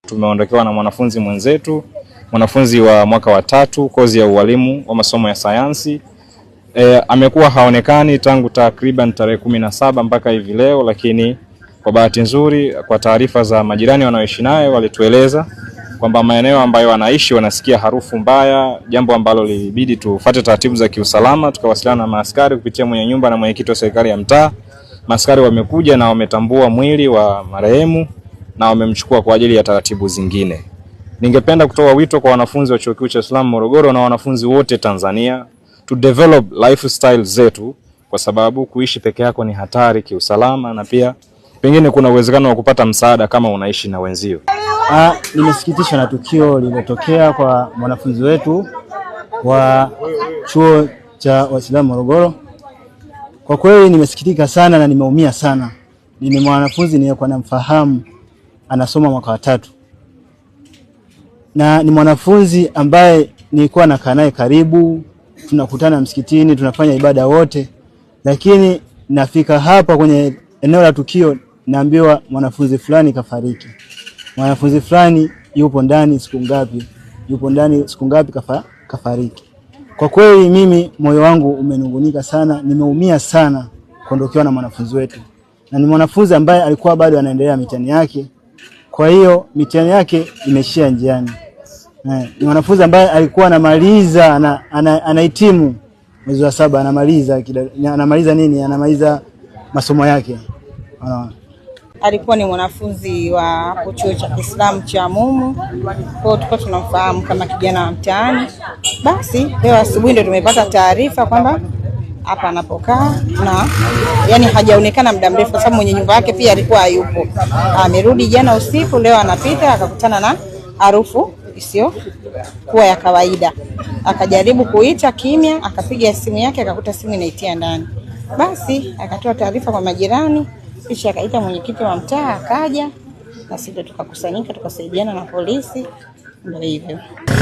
Tumeondokewa na mwanafunzi mwenzetu, mwanafunzi wa mwaka wa 3 kozi ya ualimu wa masomo ya sayansi. Amekuwa haonekani tangu takriban tarehe 17 mpaka hivi leo, lakini kwa bahati nzuri kwa taarifa za majirani wanaoishi naye walitueleza kwamba maeneo ambayo wanaishi wanasikia harufu mbaya, jambo ambalo lilibidi tufuate taratibu za kiusalama. Tukawasiliana na maaskari kupitia mwenye nyumba na mwenyekiti wa serikali ya mtaa. Maaskari wamekuja na wametambua mwili wa marehemu na wamemchukua kwa ajili ya taratibu zingine. Ningependa kutoa wito kwa wanafunzi wa Chuo Kikuu cha Islam Morogoro na wanafunzi wote Tanzania to develop lifestyle zetu, kwa sababu kuishi peke yako ni hatari kiusalama, na pia pengine kuna uwezekano wa kupata msaada kama unaishi na wenzio. Nimesikitishwa na tukio lililotokea kwa mwanafunzi wetu wa Chuo cha Waislamu Morogoro. Kwa kweli nimesikitika sana na nimeumia sana. Ni mwanafunzi niliyekuwa namfahamu, anasoma mwaka wa 3. Na ni mwanafunzi ambaye nilikuwa nakaa naye karibu, tunakutana msikitini, tunafanya ibada wote. Lakini nafika hapa kwenye eneo la tukio, naambiwa mwanafunzi fulani kafariki. Mwanafunzi fulani yupo ndani siku ngapi? Yupo ndani siku ngapi kafariki. Kwa kweli mimi moyo wangu umenungunika sana, nimeumia sana kuondokewa na mwanafunzi wetu. Na ni mwanafunzi ambaye alikuwa bado anaendelea mitihani yake. Kwa hiyo mitihani yake imeshia njiani. Ni mwanafunzi ambaye alikuwa anamaliza anahitimu mwezi wa 7, anamaliza masomo yake. Alikuwa ni mwanafunzi wa Chuo cha Kiislamu cha Mumu. Kwa hiyo tulikuwa tunamfahamu kama kijana wa mtaani. Basi leo asubuhi ndio tumepata taarifa kwamba hapa anapokaa na yani hajaonekana muda mrefu, kwa sababu mwenye nyumba yake pia alikuwa hayupo. Amerudi jana usiku, leo anapita akakutana na harufu isiyo kuwa ya kawaida. Akajaribu kuita kimya, akapiga simu yake akakuta simu inaitia ndani. Basi akatoa taarifa kwa majirani, kisha akaita mwenyekiti wa mtaa akaja, na sisi tukakusanyika tukasaidiana na polisi. Ndio hivyo.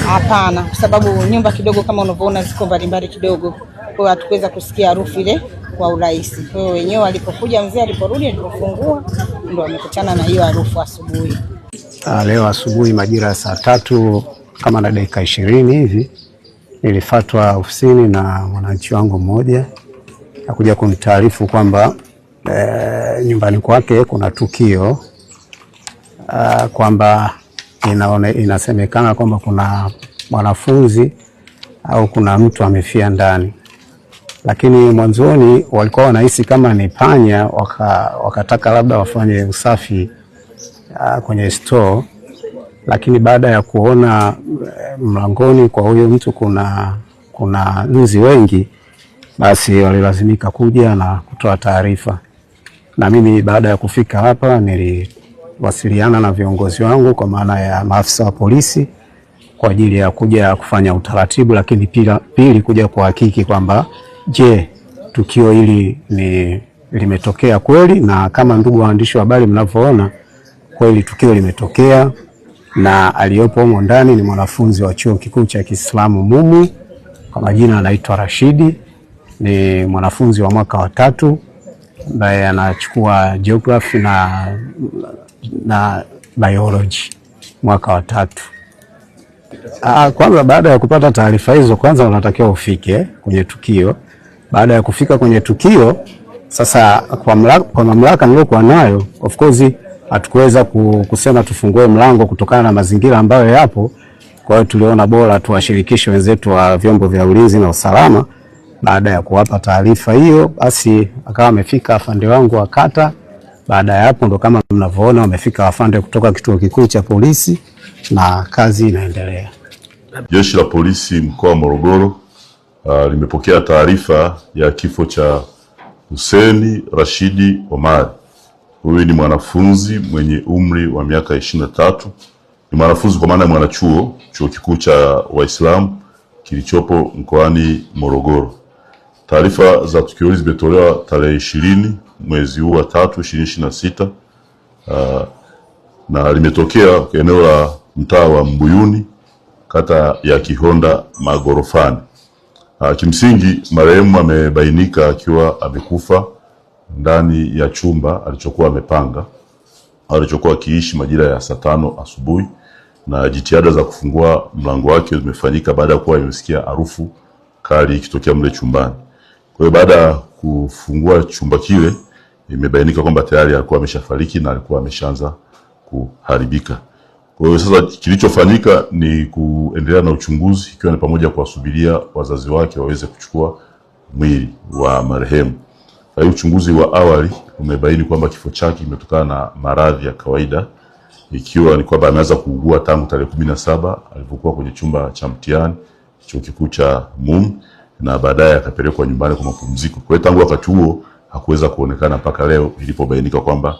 Hapana, kwa sababu nyumba kidogo kama unavyoona ziko mbalimbali kidogo, kwa hiyo hatuweza kusikia harufu ile kwa urahisi. Kwa hiyo wenyewe alipokuja mzee aliporudi alipofungua ndio amekutana na hiyo harufu asubuhi. Leo asubuhi majira ya saa 3 kama na dakika 20 hivi nilifuatwa ofisini na mwananchi wangu mmoja akuja kunitaarifu kwamba nyumbani kwake kuna tukio, kwamba inasemekana kwamba kuna mwanafunzi au kuna mtu amefia ndani. Lakini mwanzoni walikuwa wanahisi kama ni panya, wakataka labda wafanye usafi kwenye store. Lakini baada ya kuona mlangoni kwa huyo mtu kuna nzi wengi, basi walilazimika kuja na kutoa taarifa. Na mimi baada ya kufika hapa niliwasiliana na viongozi wangu kwa maana ya maafisa wa polisi kwa ajili ya kuja kufanya utaratibu, lakini pili kuja kuhakiki kwamba je, tukio hili limetokea kweli, na kama ndugu waandishi wa habari mnavyoona kweli tukio limetokea, na aliyopo humo ndani ni mwanafunzi wa Chuo Kikuu cha Kiislamu Mumu, kwa majina anaitwa Rashidi. Ni mwanafunzi wa mwaka wa 3 ambaye anachukua geography na biology mwaka wa 3. Kwanza baada ya kupata taarifa hizo, kwanza unatakiwa ufike kwenye tukio. Baada ya kufika kwenye tukio, sasa kwa mamlaka niliyokuwa nayo, of course hatukuweza kusema tufungue mlango kutokana na mazingira ambayo yapo. Kwa hiyo tuliona bora tuwashirikishe wenzetu wa vyombo vya ulinzi na usalama. Baada ya kuwapa taarifa hiyo, basi akawa amefika afande wangu wa kata. Baada ya hapo ndo kama mnavyoona wamefika afande kutoka kituo kikuu cha polisi na kazi inaendelea. Jeshi la polisi mkoa wa Morogoro limepokea taarifa ya kifo cha Hussein Rashidi Omari. Huyu ni mwanafunzi mwenye umri wa miaka 23. Ni mwanafunzi kwa maana mwanachuo Chuo Kikuu cha Waislamu kilichopo mkoani Morogoro. Taarifa za tukio hili zimetolewa tarehe 20 mwezi huu wa 3 2026, na limetokea eneo la mtaa wa Mbuyuni, kata ya Kihonda Magorofani. Kimsingi marehemu amebainika akiwa amekufa ndani ya chumba alichokuwa amepanga, alichokuwa akiishi majira ya saa 5 asubuhi, na jitihada za kufungua mlango wake zimefanyika baada ya kuwa amesikia harufu kali ikitokea mle chumbani. Kwa hiyo baada ya kufungua chumba kile, imebainika kwamba tayari alikuwa ameshafariki na alikuwa ameshaanza kuharibika. Kwa hiyo sasa kilichofanyika ni kuendelea na uchunguzi, ikiwa ni pamoja kuwasubiria wazazi wake waweze kuchukua mwili wa marehemu. Kwa hiyo uchunguzi wa awali umebaini kwamba kifo chake kimetokana na maradhi ya kawaida, ikiwa ni kwamba ameanza kuugua tangu tarehe 17 alipokuwa kwenye chumba cha mtihani chuo kikuu cha MUM, na baadaye akapelekwa nyumbani kwa mapumziko. Kwa hiyo tangu wakati huo hakuweza kuonekana mpaka leo ilipobainika kwamba